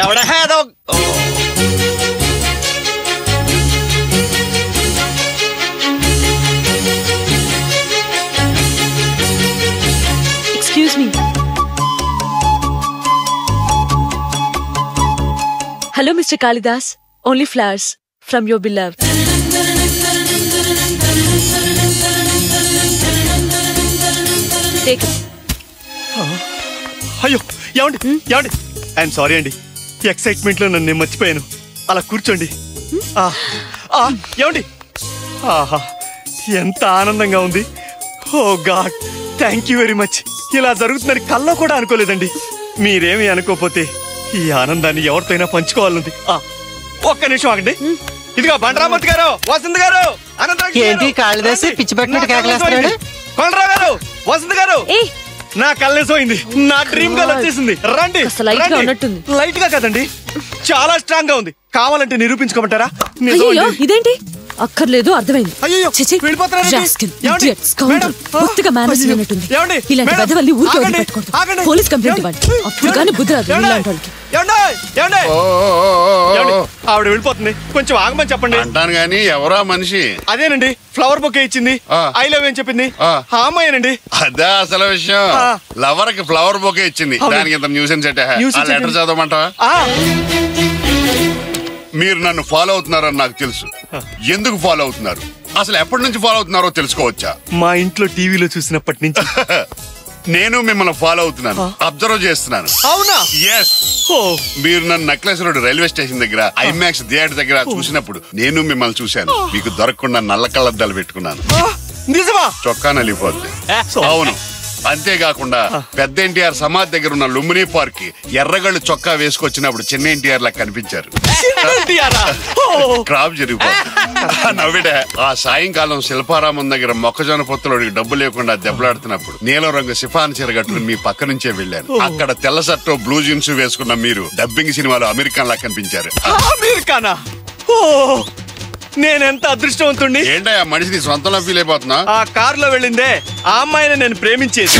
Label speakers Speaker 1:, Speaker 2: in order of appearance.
Speaker 1: ఎవడ హేదో
Speaker 2: excuse me. Hello mister Kalidas, only flowers from your beloved.
Speaker 1: అయ్యో ఏమండి ఏమండి, ఐఎమ్ సారీ అండి, ఎక్సైట్మెంట్ లో నన్ను మర్చిపోయాను. అలా కూర్చోండి. ఏమండి, ఆహా ఎంత ఆనందంగా ఉంది. Oh God, thank you very much. ఇలా జరుగుతుందని కల్లో కూడా అనుకోలేదండి. మీరేమి అనుకోపోతే ఈ ఆనందాన్ని ఎవరితోనైనా పంచుకోవాలంది. ఒక్క నిమిషం ఆగండి. ఇదిగో బండరామూర్తి గారు, వసంత్ గారు,
Speaker 3: ఏంటి కాళిదాసి పిచ్చి పెట్టినట్టు కేకలేస్తున్నాడు?
Speaker 1: కొండరావు గారు, వసంత్ గారు, నా కళ్ళేసోయింది. నా డ్రీమ్ గర్ల్ వచ్చేసింది. రండి. లైట్ గా కదండి, చాలా స్ట్రాంగ్ గా ఉంది. కావాలంటే నిరూపించుకోమంటారా?
Speaker 2: ఇదేంటి? అక్కర్లేదు, అర్థమైంది. ఇలాంటి పెద్దవల్లి ఊరికి వదిలిపెట్టకూడదు. పోలీస్ కంప్లైంట్ ఇవ్వండి, అప్పుడు కానీ బుద్ధి రాదు ఇలాంటి వాళ్ళకి.
Speaker 1: ఆవిడ వెళ్ళిపోతుంది, కొంచెం ఆగమని చెప్పండి
Speaker 4: అంటాను గానీ. ఎవరా మనిషి?
Speaker 1: అదేనండి, ఫ్లవర్ బొకే ఇచ్చింది, ఐ లవ్ అని చెప్పింది. అమ్మాయినండి.
Speaker 4: అదే అసలు విషయం. లవర్ కి ఫ్లవర్ బొకే ఇచ్చింది, దానికి ఇంత న్యూసెన్స్ అంటే. లెటర్ చదవమంటావా? మీరు నన్ను ఫాలో అవుతున్నారని నాకు తెలుసు. ఎందుకు ఫాలో అవుతున్నారు, అసలు ఎప్పటి నుంచి ఫాలో అవుతున్నారో తెలుసుకోవచ్చా?
Speaker 1: మా ఇంట్లో టీవీలో చూసినప్పటి నుంచి
Speaker 4: నేను మిమ్మల్ని ఫాలో అవుతున్నాను, అబ్జర్వ్ చేస్తున్నాను.
Speaker 1: అవునా?
Speaker 4: ఎస్. మీరు నన్ను నక్లెస్ రోడ్ రైల్వే స్టేషన్ దగ్గర ఐమాక్స్ థియేటర్ దగ్గర చూసినప్పుడు నేను మిమ్మల్ని చూశాను. మీకు దొరకకుండా నల్ల కళ్ళద్దాలు పెట్టుకున్నాను.
Speaker 1: నిజమా?
Speaker 4: చొక్కా నలిపోద్ది. అవును. అంతేకాకుండా పెద్ద ఎన్టీఆర్ సమాధి దగ్గర ఉన్న లుంబినీ పార్క్ కి ఎర్రగళ్ళు చొక్కా వేసుకొచ్చినప్పుడు చిన్న ఎన్టీఆర్ లా కనిపించారు. క్రాప్ జరిగిపోతుంది. నవ్విడే. ఆ సాయంకాలం శిల్పారామం దగ్గర మొక్కజొన్న పొత్తులోడికి డబ్బు లేకుండా దెబ్బలాడుతున్నప్పుడు నీలం రంగు సిఫాన్ చీర కట్టుకుని మీ పక్క నుంచే వెళ్ళాను. అక్కడ తెల్ల షర్టు బ్లూ జీన్స్ వేసుకున్న మీరు డబ్బింగ్ సినిమాలో అమెరికన్ లా కనిపించారు.
Speaker 1: అమెరికానా? నేనెంత అదృష్టవంతుణ్ణి.
Speaker 4: ఏంటయ్యా మనిషిని సొంతంలో ఫీల్ అయిపోతున్నా?
Speaker 1: ఆ కారులో వెళ్ళిందే ఆ అమ్మాయిని నేను ప్రేమించేది.